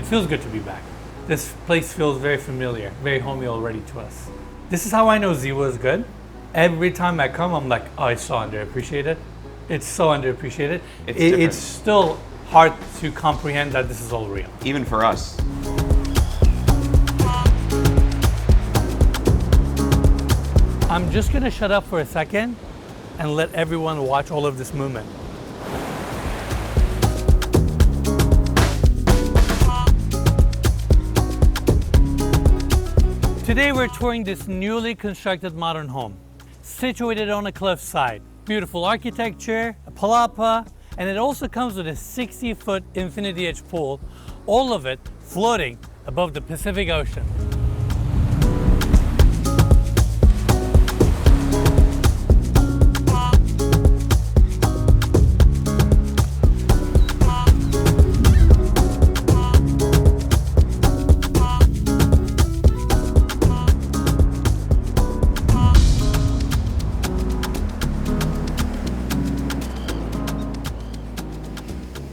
It feels good to be back. This place feels very familiar, very homey already to us. This is how I know Ziwa is good. Every time I come, I'm like, oh, it's so underappreciated. It's so underappreciated. It's still hard to comprehend that this is all real. Even for us. I'm just gonna shut up for a second and let everyone watch all of this movement. Today we're touring this newly constructed modern home, situated on a cliffside. Beautiful architecture, a palapa, and it also comes with a 60-foot infinity edge pool, all of it floating above the Pacific Ocean.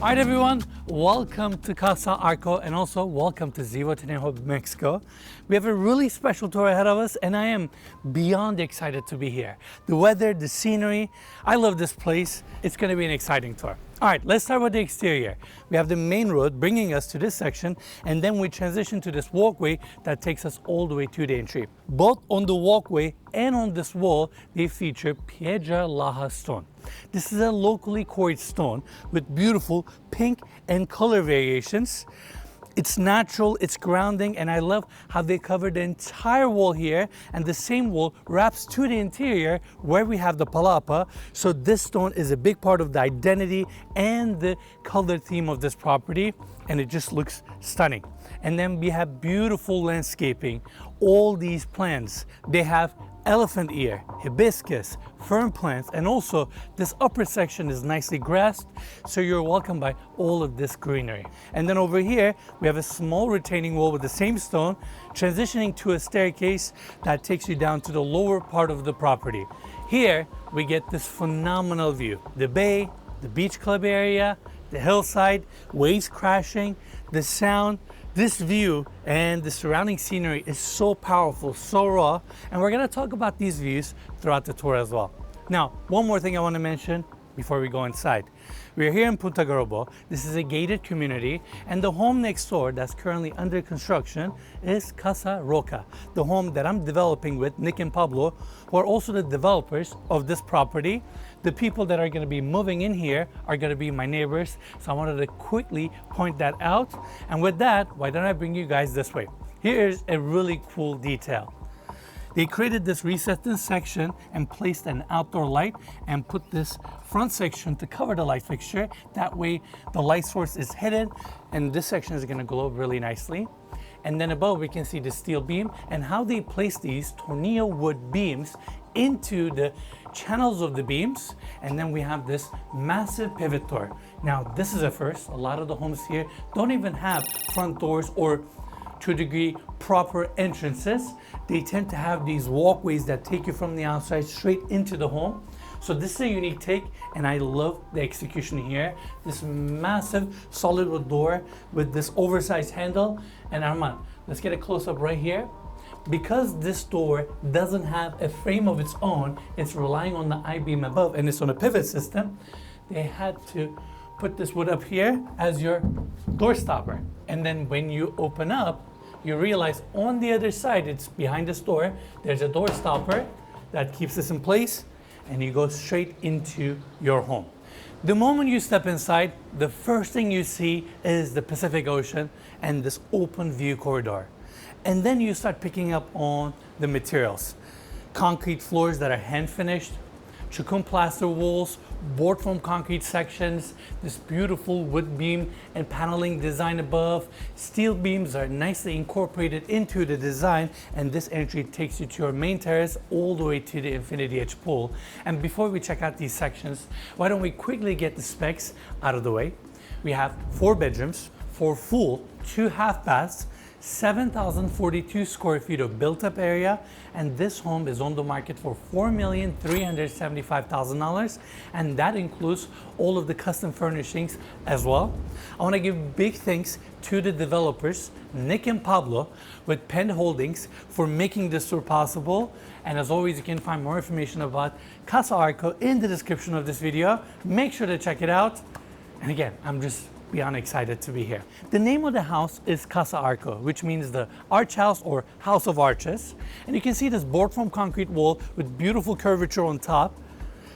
All right, everyone, welcome to Casa Arco and also welcome to Zihuatanejo, Mexico. We have a really special tour ahead of us and I am beyond excited to be here. The weather, the scenery, I love this place. It's going to be an exciting tour. All right, let's start with the exterior. We have the main road bringing us to this section, and then we transition to this walkway that takes us all the way to the entry. Both on the walkway and on this wall, they feature Piedra Laja stone. This is a locally quarried stone with beautiful pink and color variations. It's natural, it's grounding, and I love how they cover the entire wall here, and the same wall wraps to the interior where we have the palapa. So this stone is a big part of the identity and the color theme of this property, and it just looks stunning. And then we have beautiful landscaping. All these plants, they have elephant ear, hibiscus, fern plants, and also this upper section is nicely grassed, so you're welcomed by all of this greenery. And then over here, we have a small retaining wall with the same stone, transitioning to a staircase that takes you down to the lower part of the property. Here, we get this phenomenal view. The bay, the beach club area, the hillside, waves crashing, the sound. This view and the surrounding scenery is so powerful, so raw, and we're going to talk about these views throughout the tour as well. Now, one more thing I want to mention before we go inside. We're here in Punta Gorbo. This is a gated community, and the home next door that's currently under construction is Casa Roca, the home that I'm developing with Nick and Pablo, who are also the developers of this property. The people that are going to be moving in here are going to be my neighbors, so I wanted to quickly point that out. And with that, why don't I bring you guys this way? Here's a really cool detail. They created this recessed section and placed an outdoor light and put this front section to cover the light fixture. That way the light source is hidden and this section is going to glow really nicely. And then above we can see the steel beam and how they place these tornillo wood beams into the channels of the beams. And then we have this massive pivot door. Now this is a first. A lot of the homes here don't even have front doors or, to a degree, proper entrances. They tend to have these walkways that take you from the outside straight into the home. So this is a unique take, and I love the execution here. This massive solid wood door with this oversized handle. And Armand, let's get a close-up right here. Because this door doesn't have a frame of its own, it's relying on the I-beam above, and it's on a pivot system. They had to put this wood up here as your door stopper. And then when you open up, you realize on the other side, it's behind this door, there's a door stopper that keeps this in place, and you go straight into your home. The moment you step inside, the first thing you see is the Pacific Ocean and this open view corridor. And then you start picking up on the materials. Concrete floors that are hand finished, Chacun plaster walls, board foam concrete sections, this beautiful wood beam and paneling design above. Steel beams are nicely incorporated into the design, and this entry takes you to your main terrace all the way to the infinity edge pool. And before we check out these sections, why don't we quickly get the specs out of the way. We have 4 bedrooms, 4 full, 2 half baths, 7,042 square feet of built-up area, and this home is on the market for $4,375,000, and that includes all of the custom furnishings as well. I want to give big thanks to the developers, Nick and Pablo with Penn Holdings, for making this tour possible. And as always, you can find more information about Casa Arco in the description of this video. Make sure to check it out. And again, I'm just beyond excited to be here. The name of the house is Casa Arco, which means the arch house or house of arches. And you can see this board form concrete wall with beautiful curvature on top,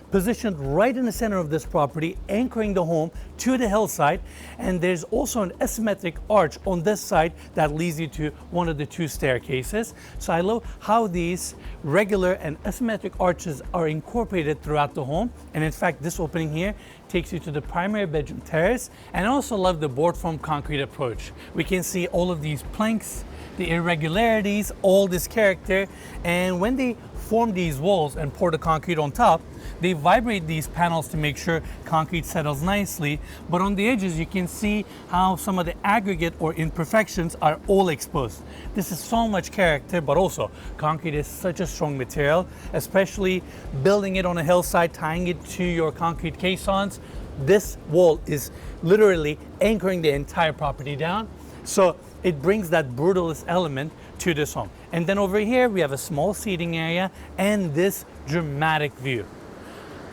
positioned right in the center of this property, anchoring the home to the hillside. And there's also an asymmetric arch on this side that leads you to one of the two staircases. So I love how these regular and asymmetric arches are incorporated throughout the home. And in fact, this opening here takes you to the primary bedroom terrace. And I also love the board form concrete approach. We can see all of these planks, the irregularities, all this character. And when they form these walls and pour the concrete on top, they vibrate these panels to make sure concrete settles nicely. But on the edges, you can see how some of the aggregate or imperfections are all exposed. This is so much character, but also concrete is such a strong material, especially building it on a hillside, tying it to your concrete caissons. This wall is literally anchoring the entire property down. So it brings that brutalist element to this home. And then over here, we have a small seating area and this dramatic view.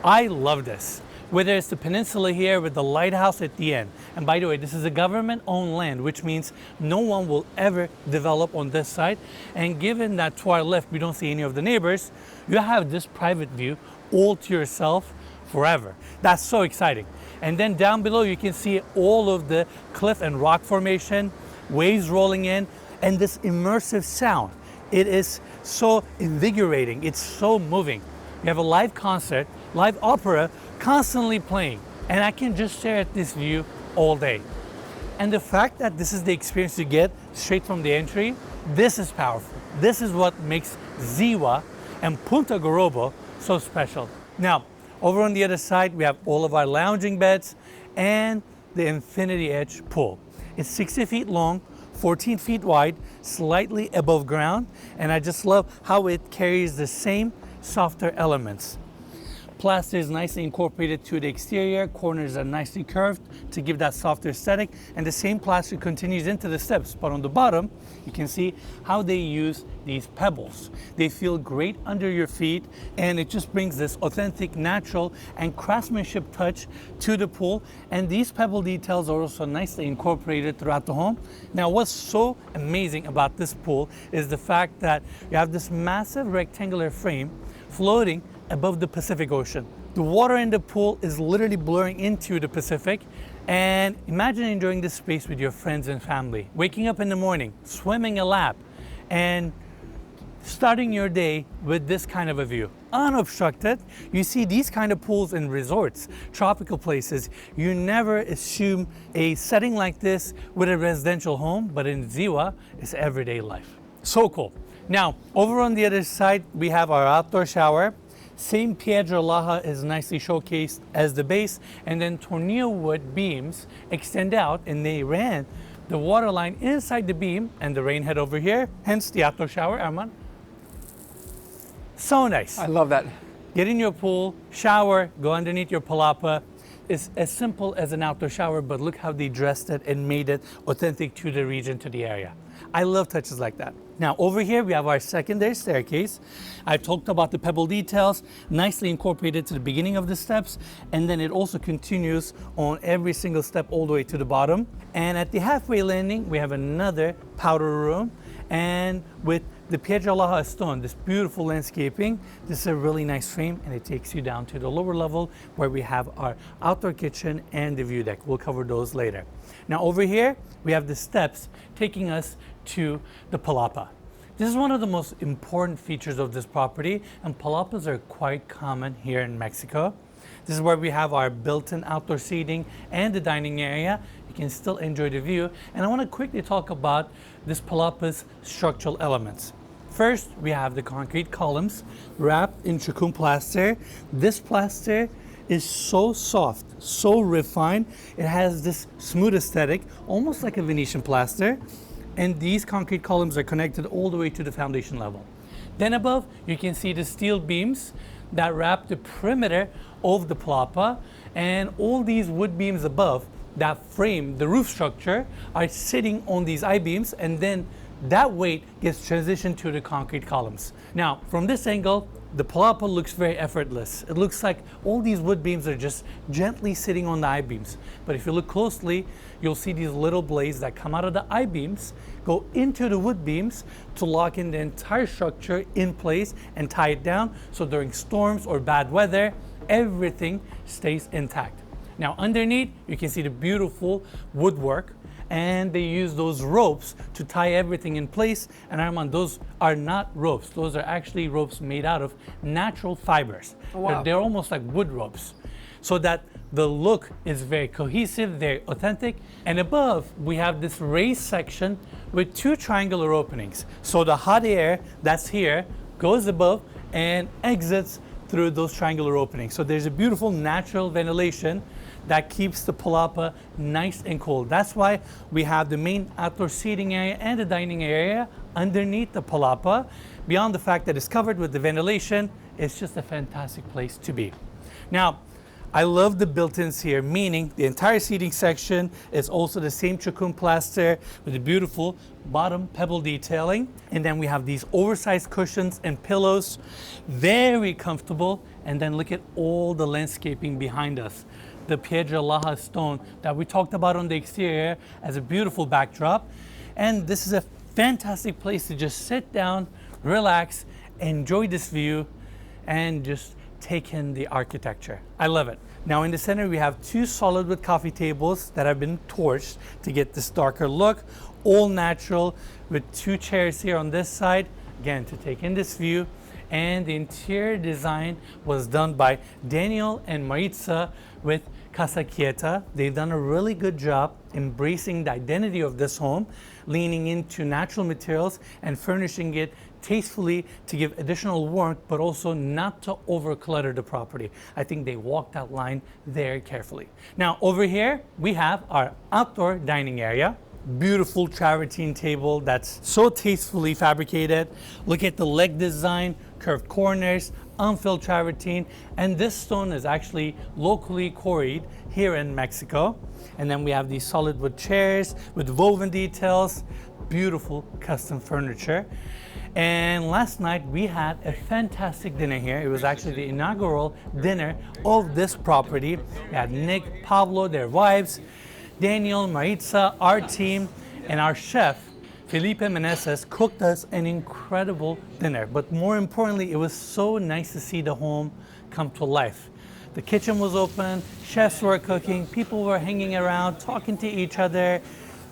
I love this. Whether it's the peninsula here with the lighthouse at the end. And by the way, this is a government-owned land, which means no one will ever develop on this side. And given that to our left, we don't see any of the neighbors, you have this private view all to yourself forever. That's so exciting. And then down below, you can see all of the cliff and rock formation, waves rolling in, and this immersive sound. It is so invigorating. It's so moving. You have a live concert, live opera constantly playing, and I can just stare at this view all day. And the fact that this is the experience you get straight from the entry, this is powerful. This is what makes Ziwa and Punta Gorobo so special. Now, over on the other side, we have all of our lounging beds and the infinity edge pool. It's 60 feet long, 14 feet wide, slightly above ground, and I just love how it carries the same softer elements. Plaster is nicely incorporated to the exterior, corners are nicely curved to give that softer aesthetic, and the same plaster continues into the steps, but on the bottom, you can see how they use these pebbles. They feel great under your feet, and it just brings this authentic, natural, and craftsmanship touch to the pool, and these pebble details are also nicely incorporated throughout the home. Now, what's so amazing about this pool is the fact that you have this massive rectangular frame floating above the Pacific Ocean. The water in the pool is literally blurring into the Pacific, and imagine enjoying this space with your friends and family. Waking up in the morning, swimming a lap, and starting your day with this kind of a view. Unobstructed. You see these kind of pools in resorts, tropical places. You never assume a setting like this with a residential home, but in Ziwa, it's everyday life. So cool. Now, over on the other side, we have our outdoor shower. Same Piedra Laja is nicely showcased as the base, and then tornillo wood beams extend out and they ran the water line inside the beam and the rain head over here, hence the outdoor shower. Arman. So nice. I love that. Get in your pool, shower, go underneath your palapa. It's as simple as an outdoor shower, but look how they dressed it and made it authentic to the region, to the area. I love touches like that. Now over here we have our secondary staircase. I've talked about the pebble details, nicely incorporated to the beginning of the steps, and then it also continues on every single step all the way to the bottom. And at the halfway landing, we have another powder room, and with the Piedra Laja stone, this beautiful landscaping. This is a really nice frame, and it takes you down to the lower level where we have our outdoor kitchen and the view deck. We'll cover those later. Now over here, we have the steps taking us to the Palapa. This is one of the most important features of this property, and palapas are quite common here in Mexico. This is where we have our built-in outdoor seating and the dining area. You can still enjoy the view. And I want to quickly talk about this palapa's structural elements. First, we have the concrete columns wrapped in chacun plaster. This plaster is so soft, so refined. It has this smooth aesthetic, almost like a Venetian plaster. and these concrete columns are connected all the way to the foundation level. Then above, you can see the steel beams that wrap the perimeter of the palapa, and all these wood beams above that frame the roof structure are sitting on these I-beams, and then that weight gets transitioned to the concrete columns. Now, from this angle, the palapa looks very effortless. It looks like all these wood beams are just gently sitting on the I-beams. But if you look closely, you'll see these little blades that come out of the I-beams, go into the wood beams to lock in the entire structure in place and tie it down. So during storms or bad weather, everything stays intact. Now underneath, you can see the beautiful woodwork, and they use those ropes to tie everything in place. And Armand, those are not ropes. Those are actually ropes made out of natural fibers. Oh, wow. They're almost like wood ropes, so that the look is very cohesive, very authentic. And above, we have this raised section with two triangular openings. So the hot air that's here goes above and exits through those triangular openings. So there's a beautiful natural ventilation that keeps the palapa nice and cool. That's why we have the main outdoor seating area and the dining area underneath the palapa. Beyond the fact that it's covered with the ventilation, it's just a fantastic place to be. Now, I love the built-ins here, meaning the entire seating section is also the same chacun plaster with the beautiful bottom pebble detailing. And then we have these oversized cushions and pillows, very comfortable. And then look at all the landscaping behind us. The Piedra Laja stone that we talked about on the exterior as a beautiful backdrop. And this is a fantastic place to just sit down, relax, enjoy this view, and just take in the architecture. I love it. Now in the center, we have two solid wood coffee tables that have been torched to get this darker look, all natural, with two chairs here on this side, again, to take in this view. And the interior design was done by Daniel and Maritza with Casa Yuri. They've done a really good job embracing the identity of this home, leaning into natural materials and furnishing it tastefully to give additional warmth, but also not to over clutter the property. I think they walked that line very carefully. Now over here, we have our outdoor dining area. Beautiful travertine table that's so tastefully fabricated. Look at the leg design, curved corners, unfilled travertine, and this stone is actually locally quarried here in Mexico. And then we have these solid wood chairs with woven details, beautiful custom furniture. And last night we had a fantastic dinner here. It was actually the inaugural dinner of this property. We had Nick, Pablo, their wives, Daniel, Maritza, our team, and our chef, Felipe Meneses, cooked us an incredible dinner. But more importantly, it was so nice to see the home come to life. The kitchen was open, chefs were cooking, people were hanging around, talking to each other.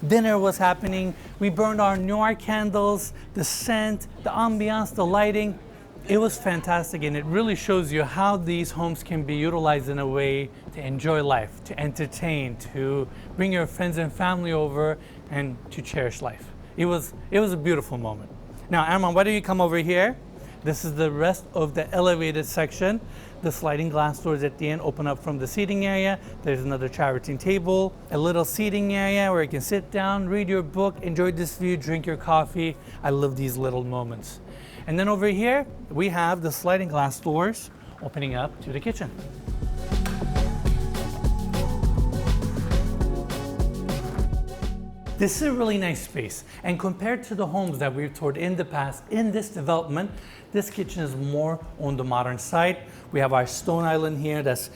Dinner was happening. We burned our Nuare candles, the scent, the ambiance, the lighting. It was fantastic, and it really shows you how these homes can be utilized in a way to enjoy life, to entertain, to bring your friends and family over, and to cherish life. It was a beautiful moment. Now, Armand, why don't you come over here? This is the rest of the elevated section. The sliding glass doors at the end open up from the seating area. There's another travertine table, a little seating area where you can sit down, read your book, enjoy this view, drink your coffee. I love these little moments. And then over here, we have the sliding glass doors opening up to the kitchen. This is a really nice space, and compared to the homes that we've toured in the past in this development, this kitchen is more on the modern side. We have our stone island here that's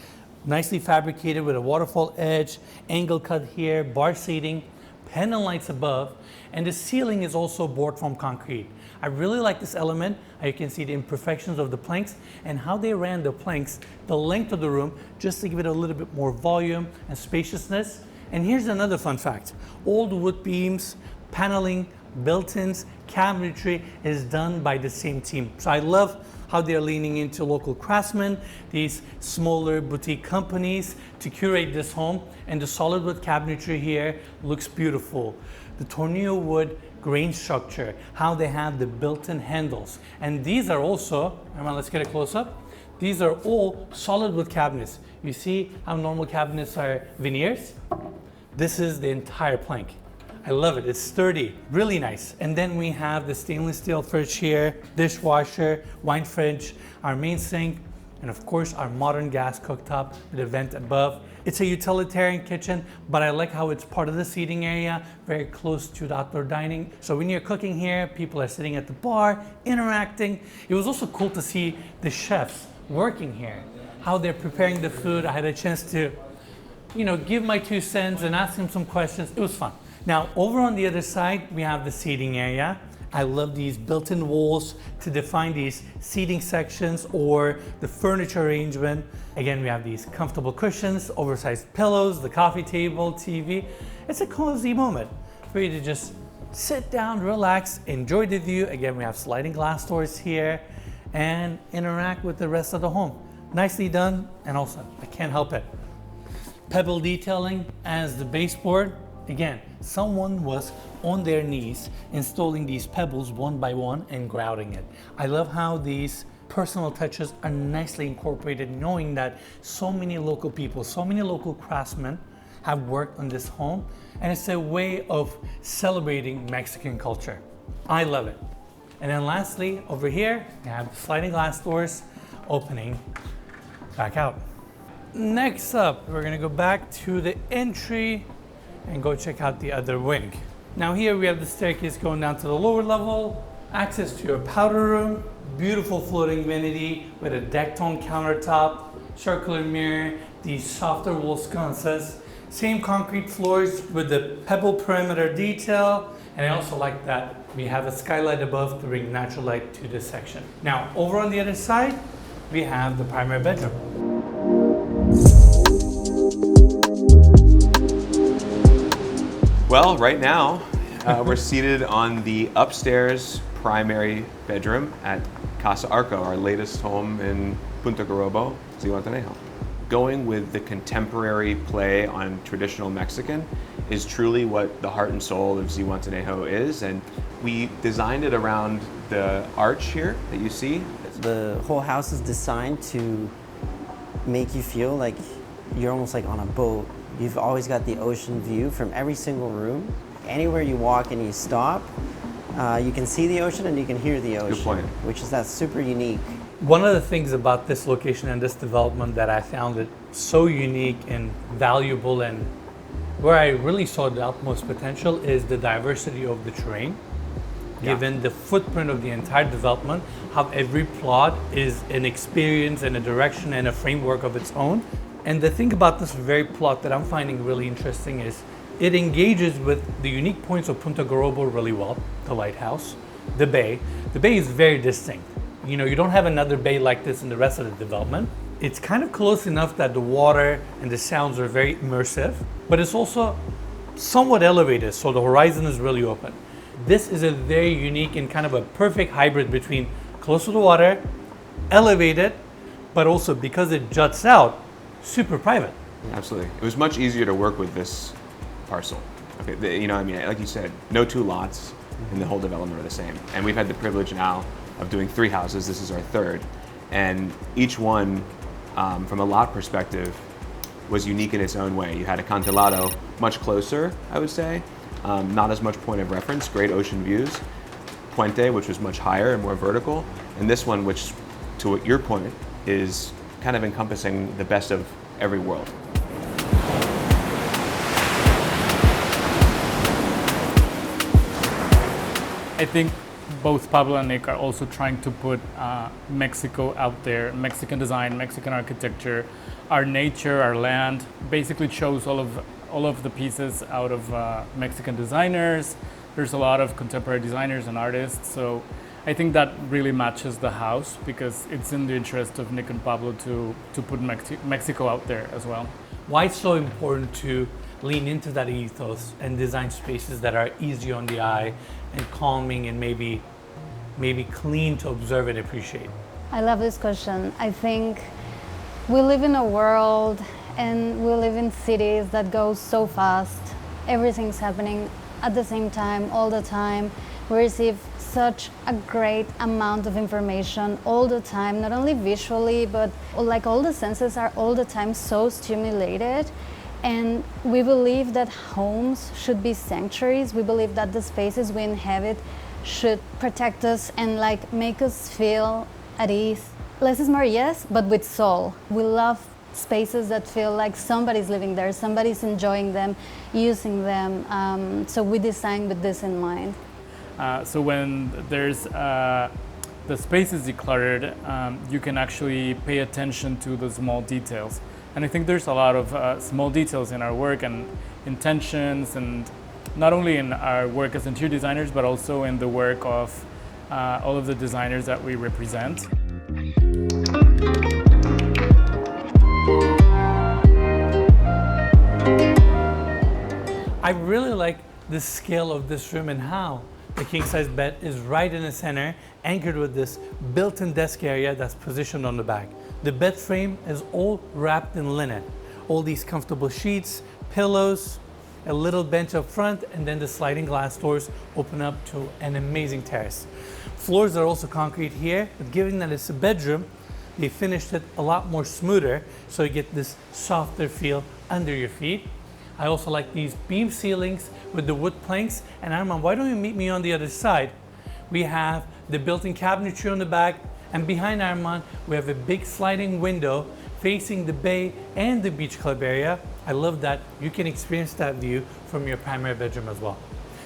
nicely fabricated with a waterfall edge, angle cut here, bar seating, pendant lights above, and the ceiling is also board form concrete. I really like this element. You can see the imperfections of the planks and how they ran the planks the length of the room just to give it a little bit more volume and spaciousness. And here's another fun fact. All the wood beams, paneling, built-ins, cabinetry is done by the same team. So I love how they're leaning into local craftsmen, these smaller boutique companies to curate this home. And the solid wood cabinetry here looks beautiful. The tornillo wood grain structure, how they have the built-in handles. And these are also, let's get a close-up. These are all solid wood cabinets. You see how normal cabinets are veneers? This is the entire plank. I love it. It's sturdy, really nice. And then we have the stainless steel fridge here, dishwasher, wine fridge, our main sink, and of course our modern gas cooktop with a vent above. It's a utilitarian kitchen, but I like how it's part of the seating area, very close to the outdoor dining. So when you're cooking here, people are sitting at the bar, interacting. It was also cool to see the chefs working here, how they're preparing the food. I had a chance to, give my 2 cents and ask them some questions. It was fun. Now, over on the other side, we have the seating area. I love these built-in walls to define these seating sections or the furniture arrangement. Again, we have these comfortable cushions, oversized pillows, the coffee table, TV. It's a cozy moment for you to just sit down, relax, enjoy the view. Again, we have sliding glass doors here and interact with the rest of the home. Nicely done, and also, I can't help it. Pebble detailing as the baseboard. Again, someone was on their knees installing these pebbles one by one and grouting it. I love how these personal touches are nicely incorporated, knowing that so many local people, so many local craftsmen have worked on this home, and it's a way of celebrating Mexican culture. I love it. And then lastly, over here, we have sliding glass doors opening back out. Next up, we're gonna go back to the entry and go check out the other wing. Now here we have the staircase going down to the lower level, access to your powder room, beautiful floating vanity with a deck tone countertop, circular mirror, these softer wool sconces, same concrete floors with the pebble perimeter detail, and I also like that we have a skylight above to bring natural light to this section. Now over on the other side, we have the primary bedroom. Well, right now, we're seated on the upstairs primary bedroom at Casa Arco, our latest home in Punta Garrobo, Zihuatanejo. Going with the contemporary play on traditional Mexican is truly what the heart and soul of Zihuatanejo is, and we designed it around the arch here that you see. The whole house is designed to make you feel like you're almost like on a boat. You've always got the ocean view from every single room. Anywhere you walk and you stop, you can see the ocean and you can hear the ocean. Good point. That's super unique. One of the things about this location and this development that I found it so unique and valuable, and where I really saw the utmost potential, is the diversity of the terrain. Given the footprint of the entire development, how every plot is an experience and a direction and a framework of its own. And the thing about this very plot that I'm finding really interesting is it engages with the unique points of Punta Garrobo really well. The lighthouse, the bay. The bay is very distinct. You don't have another bay like this in the rest of the development. It's kind of close enough that the water and the sounds are very immersive, but it's also somewhat elevated, so the horizon is really open. This is a very unique and kind of a perfect hybrid between close to the water, elevated, but also because it juts out, super private. Absolutely. It was much easier to work with this parcel. Okay, like you said, no 2 lots in the whole development are the same. And we've had the privilege now of doing 3 houses. This is our 3rd. And each one, from a lot perspective, was unique in its own way. You had a Cantelado much closer, I would say. Not as much point of reference, great ocean views. Puente, which was much higher and more vertical. And this one, which, to your point, is kind of encompassing the best of every world. I think both Pablo and Nick are also trying to put Mexico out there, Mexican design, Mexican architecture, our nature, our land. Basically shows all of the pieces out of Mexican designers. There's a lot of contemporary designers and artists, so I think that really matches the house because it's in the interest of Nick and Pablo to put Mexico out there as well. Why it's so important to lean into that ethos and design spaces that are easy on the eye and calming and maybe clean to observe and appreciate? I love this question. I think we live in a world and we live in cities that go so fast. Everything's happening at the same time, all the time. We receive such a great amount of information all the time, not only visually, but like all the senses are all the time so stimulated. And we believe that homes should be sanctuaries. We believe that the spaces we inhabit should protect us and like make us feel at ease. Less is more, yes, but with soul. We love spaces that feel like somebody's living there, somebody's enjoying them, using them. So we design with this in mind. So when there's the space is decluttered, you can actually pay attention to the small details. And I think there's a lot of small details in our work and intentions, and not only in our work as interior designers, but also in the work of all of the designers that we represent. I really like the scale of this room and how the king-size bed is right in the center, anchored with this built-in desk area that's positioned on the back. The bed frame is all wrapped in linen. All these comfortable sheets, pillows, a little bench up front, and then the sliding glass doors open up to an amazing terrace. Floors are also concrete here, but given that it's a bedroom, they finished it a lot more smoother, so you get this softer feel under your feet. I also like these beam ceilings with the wood planks. And Armand, why don't you meet me on the other side? We have the built-in cabinetry on the back, and behind Armand, we have a big sliding window facing the bay and the beach club area. I love that you can experience that view from your primary bedroom as well.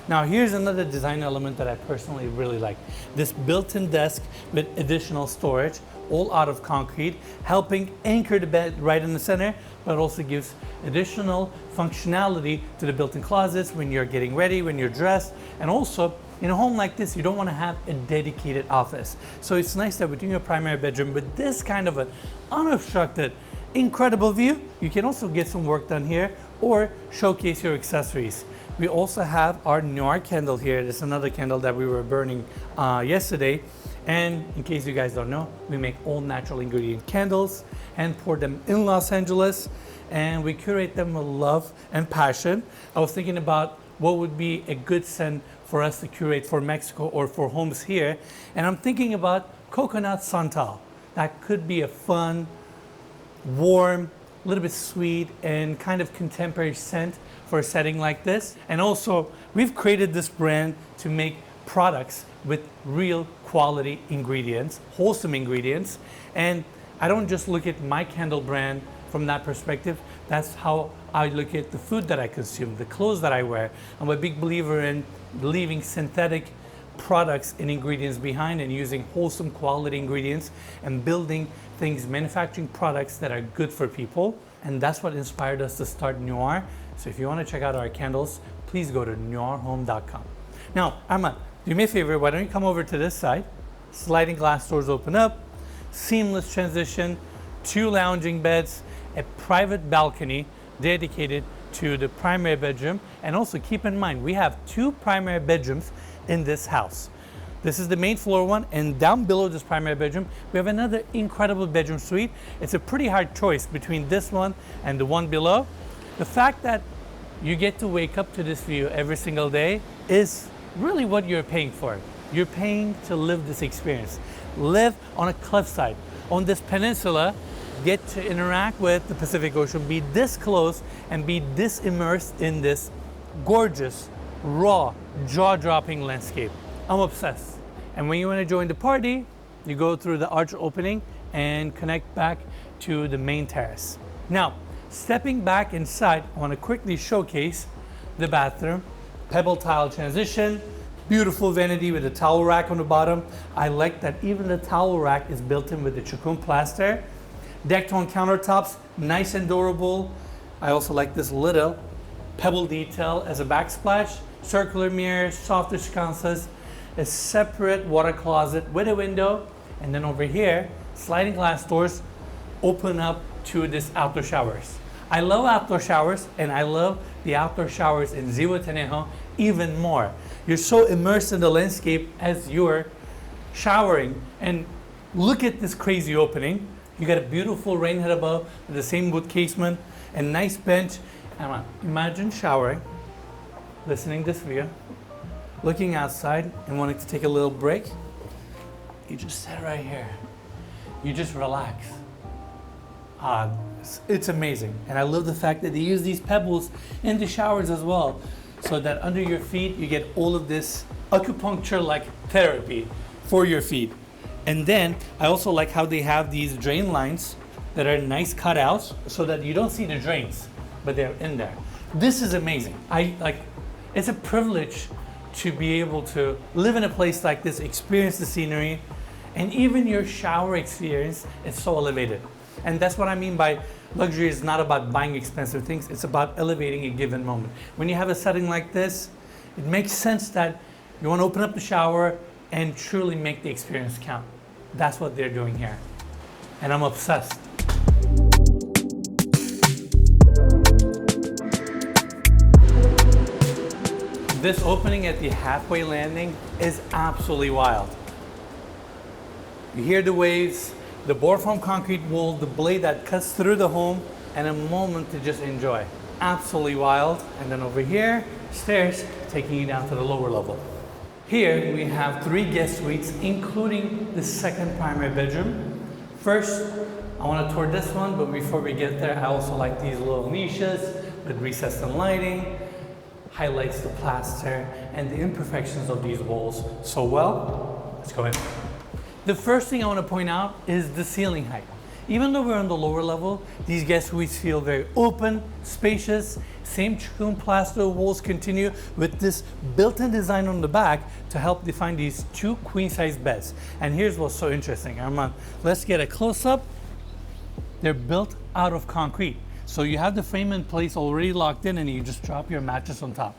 Now here's another design element that I personally really like. This built-in desk with additional storage, all out of concrete, helping anchor the bed right in the center, but also gives additional functionality to the built-in closets when you're getting ready, when you're dressed. And also in a home like this, you don't want to have a dedicated office. So it's nice that within your primary bedroom, with this kind of an unobstructed, incredible view, you can also get some work done here or showcase your accessories. We also have our Nuare candle here. This is another candle that we were burning yesterday. And in case you guys don't know, we make all natural ingredient candles and pour them in Los Angeles, and we curate them with love and passion. I was thinking about what would be a good scent for us to curate for Mexico or for homes here, and I'm thinking about coconut santal. That could be a fun, warm, a little bit sweet and kind of contemporary scent for a setting like this. And also, we've created this brand to make products with real quality ingredients, wholesome ingredients. And I don't just look at my candle brand from that perspective. That's how I look at the food that I consume, the clothes that I wear. I'm a big believer in leaving synthetic products and ingredients behind and using wholesome quality ingredients and building things, manufacturing products that are good for people. And that's what inspired us to start Nuare. So if you want to check out our candles, please go to nuarehome.com. Now, Armand, do me a favor, why don't you come over to this side? Sliding glass doors open up, seamless transition, 2 lounging beds, a private balcony dedicated to the primary bedroom. And also keep in mind, we have 2 primary bedrooms in this house. This is the main floor one, and down below this primary bedroom, we have another incredible bedroom suite. It's a pretty hard choice between this one and the one below. The fact that you get to wake up to this view every single day is really what you're paying for. You're paying to live this experience. Live on a cliffside, on this peninsula, get to interact with the Pacific Ocean, be this close and be this immersed in this gorgeous, raw, jaw-dropping landscape. I'm obsessed. And when you want to join the party, you go through the arch opening and connect back to the main terrace. Now, stepping back inside, I want to quickly showcase the bathroom. Pebble tile transition, beautiful vanity with a towel rack on the bottom. I like that even the towel rack is built in with the chacun plaster. Deck tone countertops, nice and durable. I also like this little pebble detail as a backsplash. Circular mirrors, softer sconces, a separate water closet with a window, and then over here, sliding glass doors open up to this outdoor showers. I love outdoor showers, and I love the outdoor showers in Zihuatanejo even more. You're so immersed in the landscape as you're showering, and look at this crazy opening. You got a beautiful rain head above with the same wood casement, a nice bench. Imagine showering, listening to this view, looking outside and wanting to take a little break. You just sit right here. You just relax. It's amazing. And I love the fact that they use these pebbles in the showers as well, so that under your feet you get all of this acupuncture-like therapy for your feet. And then I also like how they have these drain lines that are nice cutouts so that you don't see the drains, but they're in there. This is amazing. It's a privilege to be able to live in a place like this, experience the scenery, and even your shower experience is so elevated. And that's what I mean by luxury is not about buying expensive things, it's about elevating a given moment. When you have a setting like this, it makes sense that you want to open up the shower and truly make the experience count. That's what they're doing here. And I'm obsessed. This opening at the halfway landing is absolutely wild. You hear the waves, the board form concrete wall, the blade that cuts through the home, and a moment to just enjoy. Absolutely wild. And then over here, stairs taking you down to the lower level. Here we have 3 guest suites, including the second primary bedroom. First, I want to tour this one, but before we get there, I also like these little niches with recessed lighting. Highlights the plaster and the imperfections of these walls so well. Let's go in. The first thing I want to point out is the ceiling height. Even though we're on the lower level, these guest suites feel very open, spacious. Same Chacun plaster walls continue with this built-in design on the back to help define these 2 queen-size beds. And here's what's so interesting, Armand. Let's get a close-up. They're built out of concrete. So you have the frame in place already locked in and you just drop your mattress on top.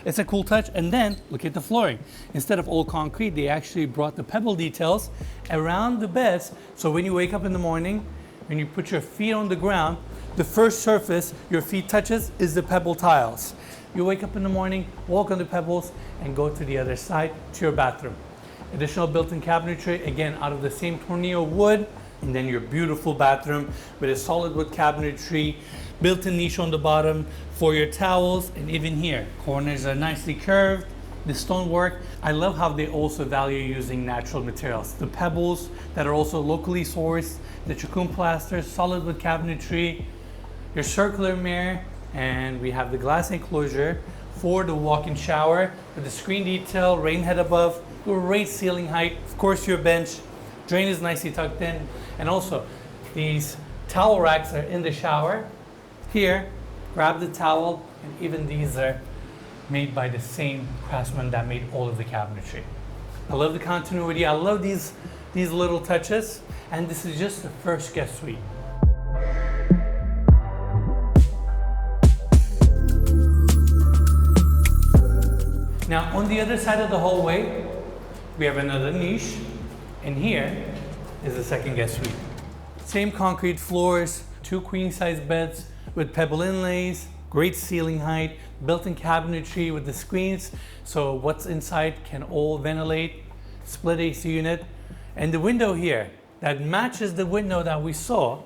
It's a cool touch. And then look at the flooring. Instead of all concrete, they actually brought the pebble details around the beds. So when you wake up in the morning, when you put your feet on the ground, the first surface your feet touches is the pebble tiles. You wake up in the morning, walk on the pebbles, and go to the other side to your bathroom. Additional built-in cabinetry, again, out of the same tornillo wood. And then your beautiful bathroom with a solid wood cabinetry, built-in niche on the bottom for your towels, and even here, corners are nicely curved. The stonework, I love how they also value using natural materials. The pebbles that are also locally sourced, the Chacun plaster, solid wood cabinetry, your circular mirror, and we have the glass enclosure for the walk-in shower with the screen detail, rain head above, great ceiling height, of course your bench. Drain is nicely tucked in, and also these towel racks are in the shower. Here, grab the towel, and even these are made by the same craftsman that made all of the cabinetry. I love the continuity. I love these little touches, and this is just the first guest suite. Now, on the other side of the hallway, we have another niche. And here is the second guest suite. Same concrete floors, 2 queen-size beds with pebble inlays, great ceiling height, built-in cabinetry with the screens, so what's inside can all ventilate, split AC unit, and the window here that matches the window that we saw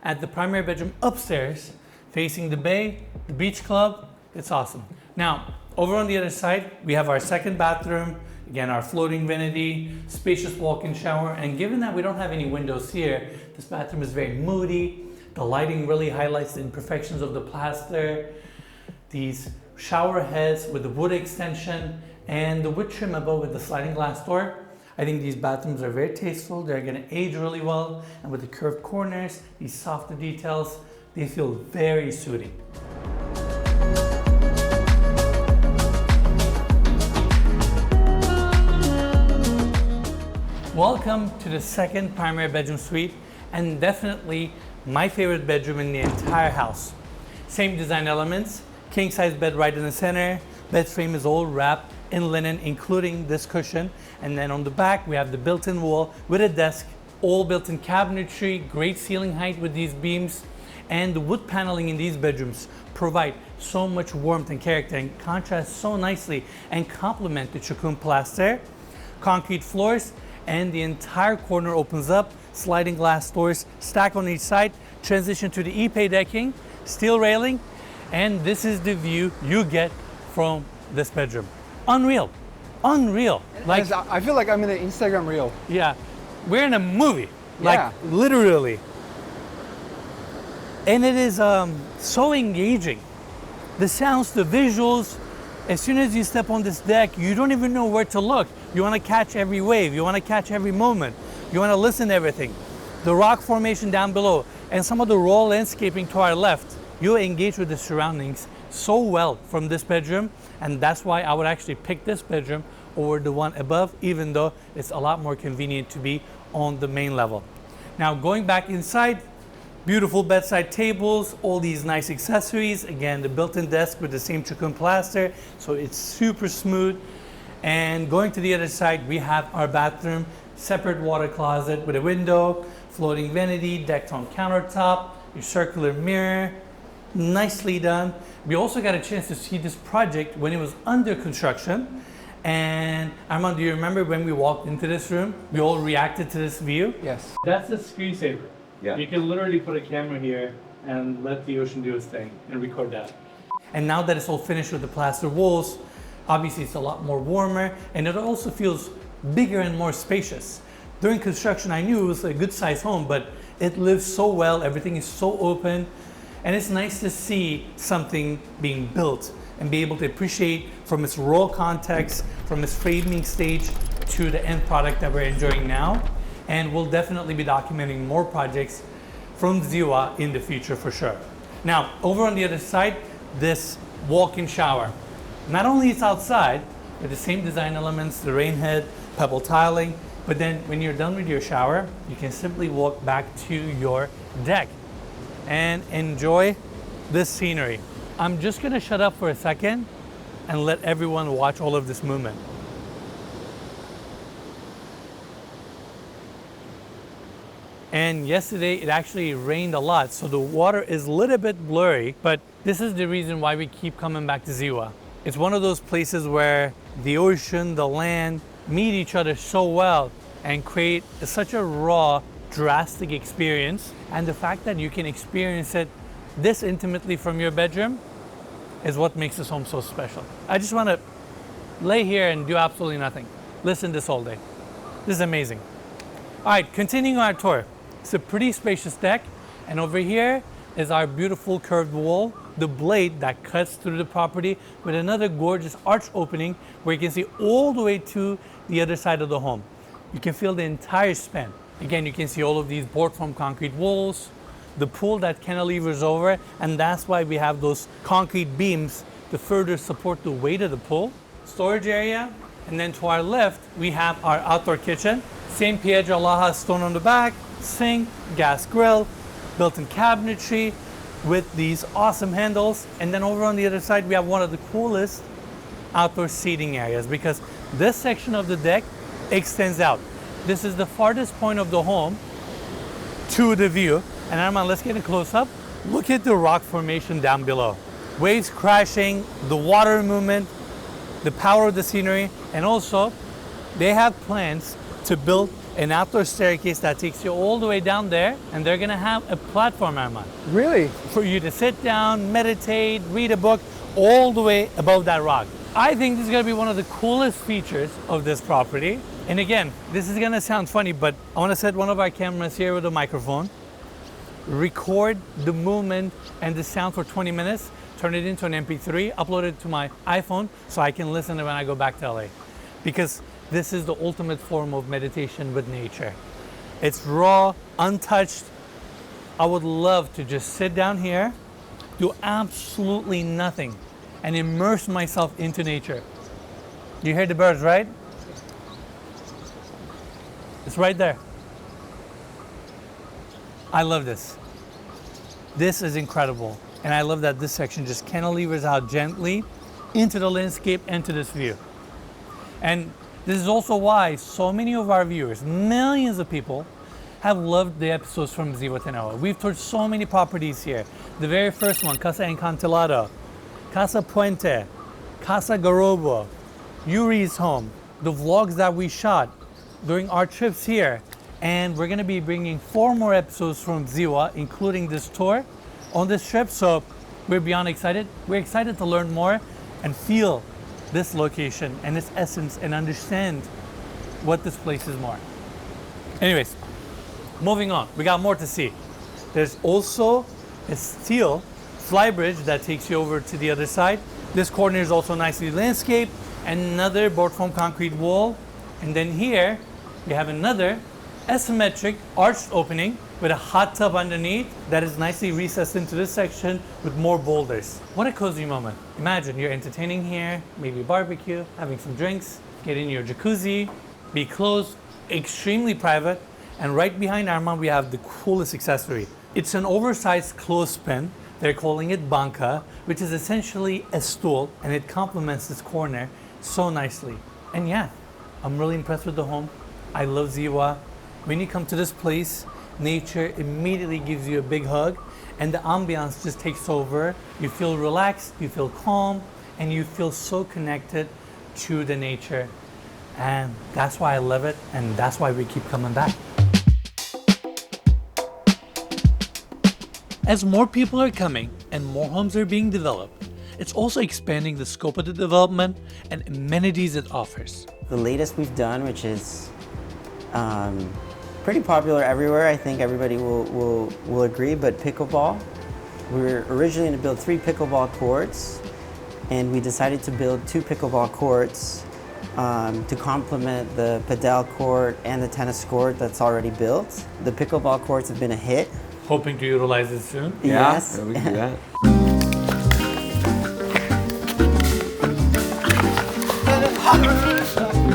at the primary bedroom upstairs, facing the bay, the beach club. It's awesome. Now, over on the other side, we have our second bathroom. Again, our floating vanity, spacious walk-in shower, and given that we don't have any windows here, this bathroom is very moody. The lighting really highlights the imperfections of the plaster. These shower heads with the wood extension and the wood trim above with the sliding glass door. I think these bathrooms are very tasteful. They're gonna age really well, and with the curved corners, these softer details, they feel very soothing. Welcome to the second primary bedroom suite, and definitely my favorite bedroom in the entire house. Same design elements, king size bed right in the center, bed frame is all wrapped in linen, including this cushion, and then on the back we have the built-in wall with a desk, all built-in cabinetry, great ceiling height with these beams, and the wood paneling in these bedrooms provide so much warmth and character and contrast so nicely and complement the Chacun plaster, concrete floors, and the entire corner opens up, sliding glass doors stack on each side, transition to the Ipe decking, steel railing, and this is the view you get from this bedroom. Unreal, unreal. Like, I feel like I'm in an Instagram reel. yeah, we're in a movie, like Yeah. literally. And it is so engaging. The sounds, the visuals, as soon as you step on this deck, you don't even know where to look. You want to catch every wave, you want to catch every moment, you want to listen to everything. The rock formation down below and some of the raw landscaping to our left, you engage with the surroundings so well from this bedroom, and that's why I would actually pick this bedroom over the one above, even though it's a lot more convenient to be on the main level. Now going back inside, beautiful bedside tables, all these nice accessories. Again, the built-in desk with the same chicken plaster, so it's super smooth. And going to the other side, we have our bathroom, separate water closet with a window, floating vanity, decked on countertop, your circular mirror, nicely done. We also got a chance to see this project when it was under construction. And Armand, do you remember when we walked into this room? We all reacted to this view. Yes. That's a screensaver. Yeah. You can literally put a camera here and let the ocean do its thing and record that. And now that it's all finished with the plaster walls, obviously it's a lot more warmer, and it also feels bigger and more spacious. During construction, I knew it was a good sized home, but it lives so well, everything is so open, and it's nice to see something being built and be able to appreciate from its raw context, from its framing stage to the end product that we're enjoying now. And we'll definitely be documenting more projects from Ziwa in the future for sure. Now, over on the other side, this walk-in shower. Not only it's outside with the same design elements, the rain head, pebble tiling, but then when you're done with your shower, you can simply walk back to your deck and enjoy this scenery. I'm just gonna shut up for a second and let everyone watch all of this movement. And yesterday it actually rained a lot, so the water is a little bit blurry, but this is the reason why we keep coming back to Ziwa. It's one of those places where the ocean, the land meet each other so well and create such a raw, drastic experience. And the fact that you can experience it this intimately from your bedroom is what makes this home so special. I just want to lay here and do absolutely nothing. Listen this all day. This is amazing. All right, continuing our tour. It's a pretty spacious deck, and over here is our beautiful curved wall, the blade that cuts through the property with another gorgeous arch opening where you can see all the way to the other side of the home. You can feel the entire span. Again, you can see all of these board form concrete walls, the pool that cantilevers over, and that's why we have those concrete beams to further support the weight of the pool. Storage area, and then to our left, we have our outdoor kitchen. San Pietro Laja stone on the back, sink, gas grill, built-in cabinetry with these awesome handles. And then over on the other side, we have one of the coolest outdoor seating areas because this section of the deck extends out. This is the farthest point of the home to the view. And Armand, let's get a close-up. Look at the rock formation down below. Waves crashing, the water movement, the power of the scenery, and also they have plans to build an outdoor staircase that takes you all the way down there, and they're gonna have a platform, Armand, Really? for you to sit down, meditate, read a book, all the way above that rock. I think this is gonna be one of the coolest features of this property. And again, this is gonna sound funny, but I wanna set one of our cameras here with a microphone, record the movement and the sound for 20 minutes, turn it into an MP3, upload it to my iPhone so I can listen to it when I go back to LA. Because this is the ultimate form of meditation with nature. It's raw, untouched. I would love to just sit down here, do absolutely nothing, and immerse myself into nature. You hear the birds, right? It's right there. I love this. This is incredible. And I love that this section just cantilevers out gently into the landscape and to this view. And this is also why so many of our viewers, millions of people, have loved the episodes from Zihuatanejo. We've toured so many properties here. The very first one, Casa Encantilado, Casa Puente, Casa Garobo, Yuri's home, the vlogs that we shot during our trips here. And we're gonna be bringing 4 more episodes from Ziwa, including this tour on this trip. So we're beyond excited. We're excited to learn more and feel this location and its essence and understand what this place is more. Anyways, moving on, we got more to see. There's also a steel flybridge that takes you over to the other side. This corner is also nicely landscaped, another board foam concrete wall. And then here we have another asymmetric arched opening with a hot tub underneath that is nicely recessed into this section with more boulders. What a cozy moment. Imagine you're entertaining here, maybe barbecue, having some drinks, get in your jacuzzi, be close, extremely private, and right behind Armand we have the coolest accessory. It's an oversized clothespin. They're calling it banca, which is essentially a stool, and it complements this corner so nicely. And yeah, I'm really impressed with the home. I love Ziwa. When you come to this place, nature immediately gives you a big hug, and the ambiance just takes over. You feel relaxed, you feel calm, and you feel so connected to the nature. And that's why I love it, and that's why we keep coming back. As more people are coming and more homes are being developed, it's also expanding the scope of the development and amenities it offers. The latest we've done, which is pretty popular everywhere, I think everybody will agree, but pickleball. We were originally going to build 3 pickleball courts, and we decided to build 2 pickleball courts to complement the padel court and the tennis court that's already built. The pickleball courts have been a hit. Hoping to utilize it soon. Yes. Yeah, we can do that.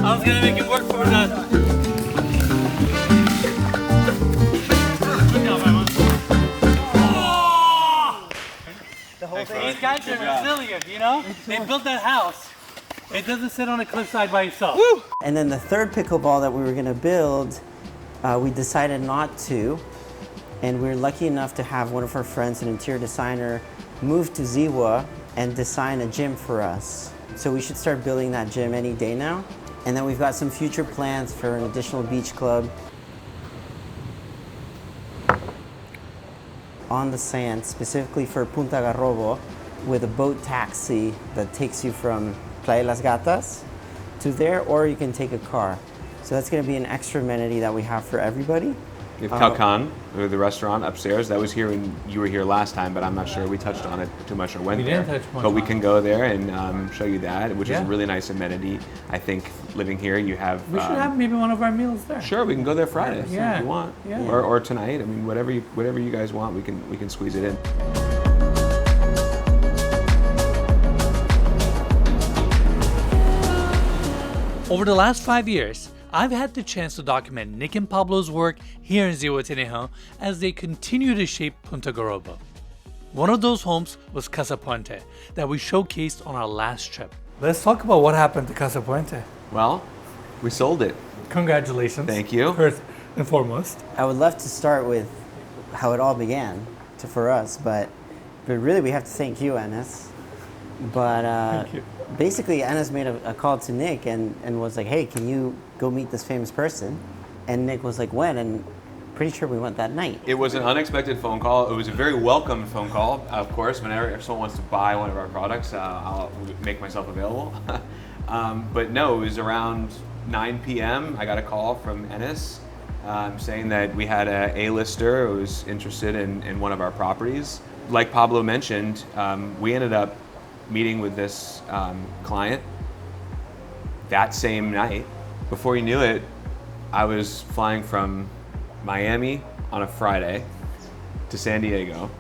I was gonna make it work for that. Good job, Emma. Oh! The whole thing. These guys are resilient, you know? They built that house. It doesn't sit on a cliffside by itself. And then the third pickleball that we were going to build, we decided not to. And we were lucky enough to have one of our friends, an interior designer, move to Ziwa and design a gym for us. So we should start building that gym any day now. And then we've got some future plans for an additional beach club on the sand, specifically for Punta Garrobo, with a boat taxi that takes you from Playa Las Gatas to there, or you can take a car. So that's going to be an extra amenity that we have for everybody. We have Calcan, the restaurant upstairs. That was here when you were here last time, but I'm not sure we touched on it too much or went We there. didn't touch much but we on can go there and show you that, which is a Yeah. really nice amenity. I think living here, you have. We should have maybe one of our meals there. Sure, we can go there Friday Yeah. if you want, Yeah. or tonight. I mean, whatever you guys want, we can squeeze it in. Over the last 5 years, I've had the chance to document Nick and Pablo's work here in Zihuatanejo as they continue to shape Punta Garrobo. One of those homes was Casa Puente that we showcased on our last trip. Let's talk about what happened to Casa Puente. Well, we sold it. Congratulations. Thank you. First and foremost. I would love to start with how it all began for us, but really we have to thank you, Enes. But Thank you. basically, Enes made a call to Nick and was like, hey, can you go meet this famous person? And Nick was like, when? And pretty sure we went that night. It was an unexpected phone call. It was a very welcome phone call, of course. Whenever someone wants to buy one of our products, I'll make myself available. But no, it was around 9 p.m. I got a call from Enes saying that we had a A-lister who was interested in one of our properties. Like Pablo mentioned, we ended up meeting with this client that same night. Before you knew it, I was flying from Miami on a Friday to San Diego,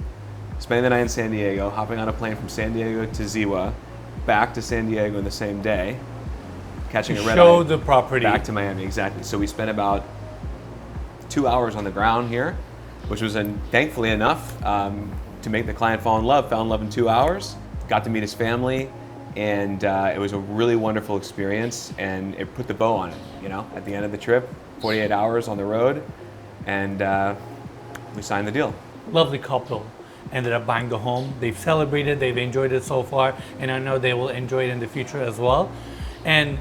spending the night in San Diego, hopping on a plane from San Diego to Ziwa, back to San Diego in the same day, catching a red Show eye, the property. back to Miami, exactly. So we spent about 2 hours on the ground here, which was thankfully enough to make the client fall in love. Fell in love in 2 hours, got to meet his family, and it was a really wonderful experience, and it put the bow on it, you know, at the end of the trip, 48 hours on the road, and we signed the deal. Lovely couple ended up buying the home. They've celebrated, they've enjoyed it so far, and I know they will enjoy it in the future as well. And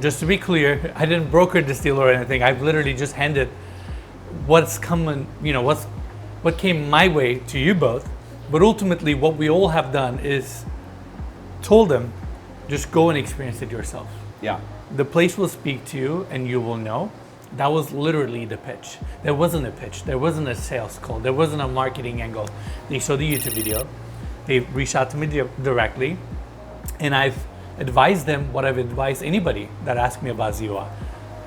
just to be clear, I didn't broker this deal or anything. I've literally just handed what's coming, you know, what came my way to you both. But ultimately, what we all have done is told them, just go and experience it yourself. Yeah. The place will speak to you and you will know. That was literally the pitch. There wasn't a pitch. There wasn't a sales call. There wasn't a marketing angle. They saw the YouTube video. They reached out to me directly, and I've advised them what I've advised anybody that asks me about Ziwa.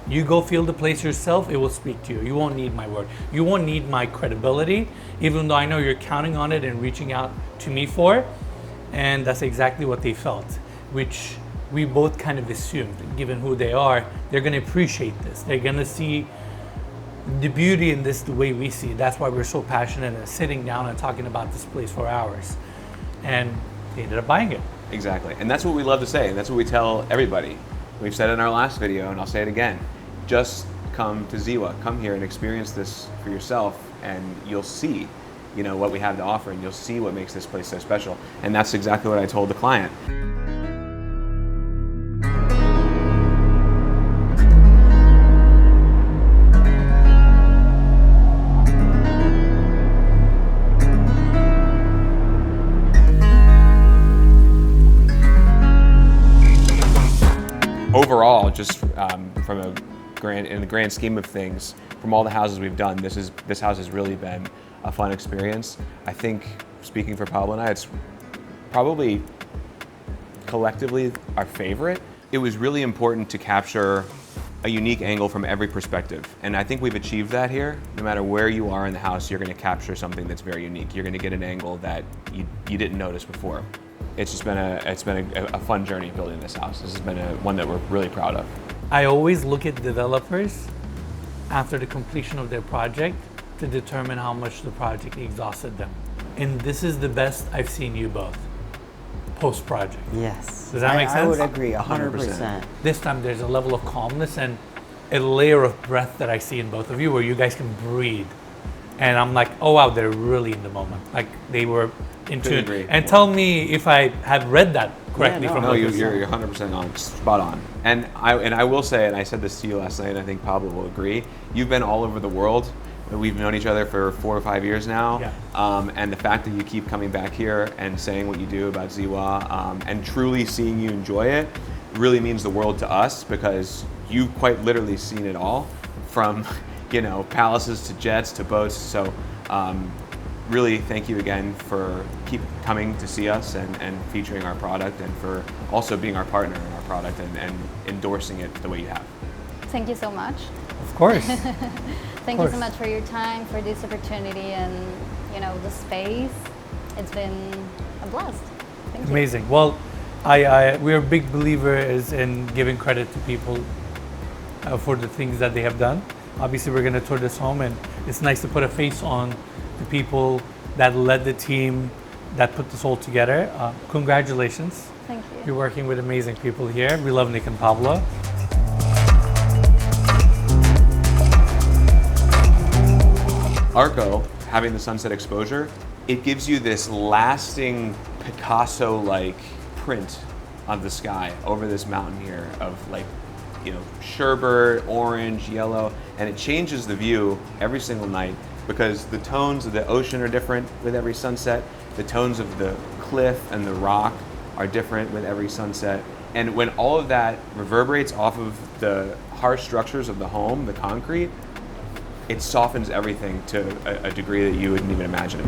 You go feel the place yourself, it will speak to you. You won't need my word. You won't need my credibility, even though I know you're counting on it and reaching out to me for. And that's exactly what they felt, which we both kind of assumed, given who they are, they're gonna appreciate this. They're gonna see the beauty in this the way we see it. That's why we're so passionate and sitting down and talking about this place for hours. And they ended up buying it. Exactly. And that's what we love to say, and that's what we tell everybody. We've said it in our last video, and I'll say it again. Just come to Ziwa. Come here and experience this for yourself, and you'll see, what we have to offer, and you'll see what makes this place so special. And that's exactly what I told the client. Overall, just in the grand scheme of things, from all the houses we've done, this house has really been a fun experience. I think, speaking for Pablo and I, it's probably collectively our favorite. It was really important to capture a unique angle from every perspective, and I think we've achieved that here. No matter where you are in the house, you're going to capture something that's very unique. You're going to get an angle that you didn't notice before. It's just been a fun journey building this house. This has been one that we're really proud of. I always look at developers after the completion of their project to determine how much the project exhausted them. And this is the best I've seen you both post-project. Yes. Does that make sense? I would agree, 100%. This time there's a level of calmness and a layer of breath that I see in both of you where you guys can breathe. And I'm like, oh wow, they're really in the moment. Like they were in tune. Agree. And tell me if I have read that correctly from No, both of you. you're 100% on, spot on. And I will say, and I said this to you last night, and I think Pablo will agree, you've been all over the world. We've known each other for 4 or 5 years now. Yeah. And the fact that you keep coming back here and saying what you do about Ziwa, and truly seeing you enjoy it really means the world to us, because you've quite literally seen it all, from palaces to jets to boats. So really thank you again for keep coming to see us and featuring our product, and for also being our partner in our product and endorsing it the way you have. Thank you so much. Of course. Thank you so much for your time, for this opportunity, and the space. It's been a blast. Thank you. Amazing. Well, we're big believers in giving credit to people for the things that they have done. Obviously, we're going to tour this home, and it's nice to put a face on the people that led the team that put this all together. Congratulations. Thank you. You're working with amazing people here. We love Nick and Pablo. Arco, having the sunset exposure, it gives you this lasting Picasso-like print of the sky over this mountain here of sherbet, orange, yellow, and it changes the view every single night, because the tones of the ocean are different with every sunset. The tones of the cliff and the rock are different with every sunset. And when all of that reverberates off of the harsh structures of the home, the concrete, it softens everything to a degree that you wouldn't even imagine.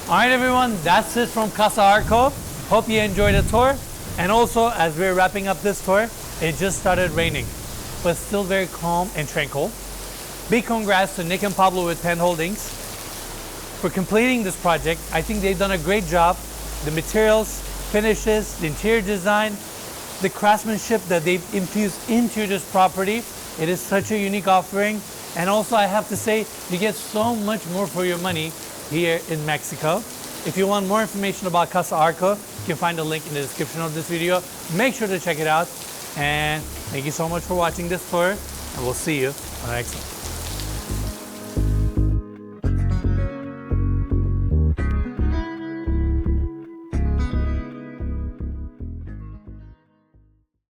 All right, everyone, that's it from Casa Arco. Hope you enjoyed the tour. And also, as we're wrapping up this tour, it just started raining, but still very calm and tranquil. Big congrats to Nick and Pablo with Pen Holdings for completing this project. I think they've done a great job. The materials, finishes, the interior design, the craftsmanship that they've infused into this property. It is such a unique offering. And also, I have to say, you get so much more for your money here in Mexico. If you want more information about Casa Arco, you can find a link in the description of this video. Make sure to check it out. And thank you so much for watching this tour, and we'll see you on the next one.